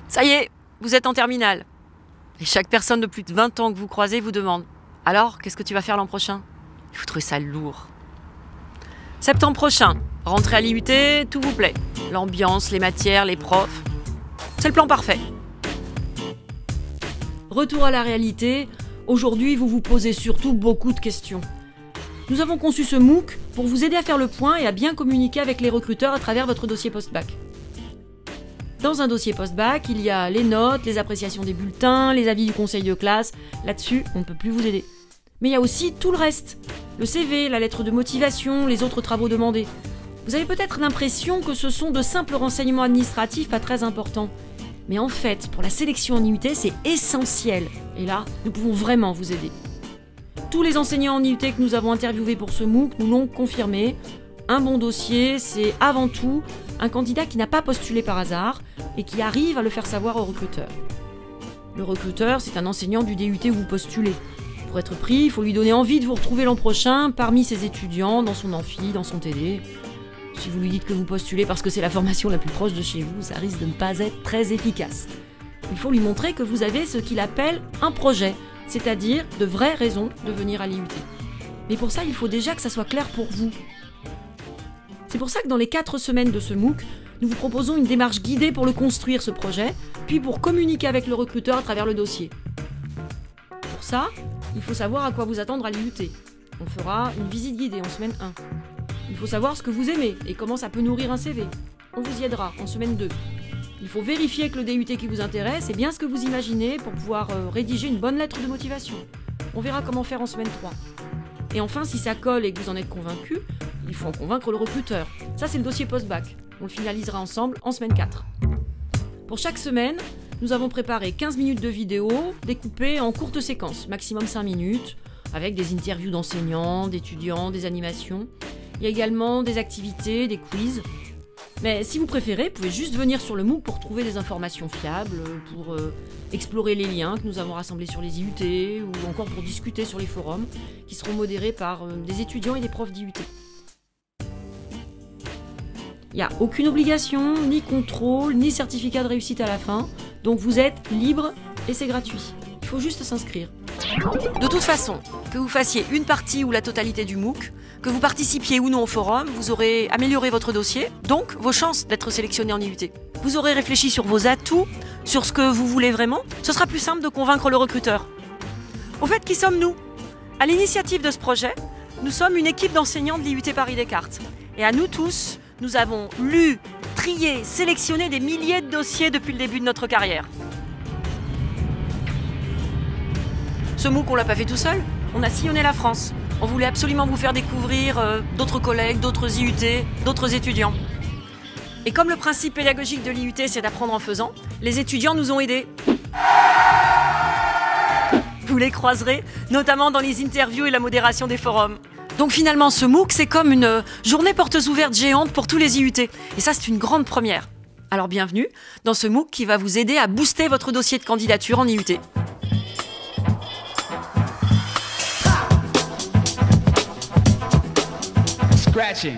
Ça y est, vous êtes en terminale. Et chaque personne de plus de 20 ans que vous croisez vous demande « Alors, qu'est-ce que tu vas faire l'an prochain ?» Vous trouvez ça lourd. Septembre prochain, rentrée à l'IUT, tout vous plaît. L'ambiance, les matières, les profs. C'est le plan parfait. Retour à la réalité, aujourd'hui vous vous posez surtout beaucoup de questions. Nous avons conçu ce MOOC pour vous aider à faire le point et à bien communiquer avec les recruteurs à travers votre dossier post-bac. Dans un dossier post-bac, il y a les notes, les appréciations des bulletins, les avis du conseil de classe. Là-dessus, on ne peut plus vous aider. Mais il y a aussi tout le reste. Le CV, la lettre de motivation, les autres travaux demandés. Vous avez peut-être l'impression que ce sont de simples renseignements administratifs pas très importants. Mais en fait, pour la sélection en IUT, c'est essentiel. Et là, nous pouvons vraiment vous aider. Tous les enseignants en IUT que nous avons interviewés pour ce MOOC nous l'ont confirmé. Un bon dossier, c'est avant tout un candidat qui n'a pas postulé par hasard et qui arrive à le faire savoir au recruteur. Le recruteur, c'est un enseignant du DUT où vous postulez. Pour être pris, il faut lui donner envie de vous retrouver l'an prochain parmi ses étudiants, dans son amphi, dans son TD. Si vous lui dites que vous postulez parce que c'est la formation la plus proche de chez vous, ça risque de ne pas être très efficace. Il faut lui montrer que vous avez ce qu'il appelle un projet, c'est-à-dire de vraies raisons de venir à l'IUT. Mais pour ça, il faut déjà que ça soit clair pour vous. C'est pour ça que dans les 4 semaines de ce MOOC, nous vous proposons une démarche guidée pour le construire, ce projet, puis pour communiquer avec le recruteur à travers le dossier. Pour ça, il faut savoir à quoi vous attendre à l'IUT. On fera une visite guidée en semaine 1. Il faut savoir ce que vous aimez et comment ça peut nourrir un CV. On vous y aidera en semaine 2. Il faut vérifier que le DUT qui vous intéresse est bien ce que vous imaginez pour pouvoir rédiger une bonne lettre de motivation. On verra comment faire en semaine 3. Et enfin, si ça colle et que vous en êtes convaincu, il faut en convaincre le recruteur. Ça, c'est le dossier post-bac. On le finalisera ensemble en semaine 4. Pour chaque semaine, nous avons préparé 15 minutes de vidéo découpées en courtes séquences, maximum 5 minutes, avec des interviews d'enseignants, d'étudiants, des animations. Il y a également des activités, des quiz. Mais si vous préférez, vous pouvez juste venir sur le MOOC pour trouver des informations fiables, pour explorer les liens que nous avons rassemblés sur les IUT, ou encore pour discuter sur les forums, qui seront modérés par des étudiants et des profs d'IUT. Il n'y a aucune obligation, ni contrôle, ni certificat de réussite à la fin, donc vous êtes libre et c'est gratuit. Il faut juste s'inscrire. De toute façon, que vous fassiez une partie ou la totalité du MOOC, que vous participiez ou non au forum, vous aurez amélioré votre dossier, donc vos chances d'être sélectionné en IUT. Vous aurez réfléchi sur vos atouts, sur ce que vous voulez vraiment. Ce sera plus simple de convaincre le recruteur. Au fait, qui sommes-nous? À l'initiative de ce projet, nous sommes une équipe d'enseignants de l'IUT Paris-Descartes. Et à nous tous, nous avons lu, trié, sélectionné des milliers de dossiers depuis le début de notre carrière. Ce MOOC, on l'a pas fait tout seul. On a sillonné la France. On voulait absolument vous faire découvrir d'autres collègues, d'autres IUT, d'autres étudiants. Et comme le principe pédagogique de l'IUT, c'est d'apprendre en faisant, les étudiants nous ont aidés. Vous les croiserez, notamment dans les interviews et la modération des forums. Donc finalement, ce MOOC, c'est comme une journée portes ouvertes géante pour tous les IUT. Et ça, c'est une grande première. Alors bienvenue dans ce MOOC qui va vous aider à booster votre dossier de candidature en IUT. Scratching.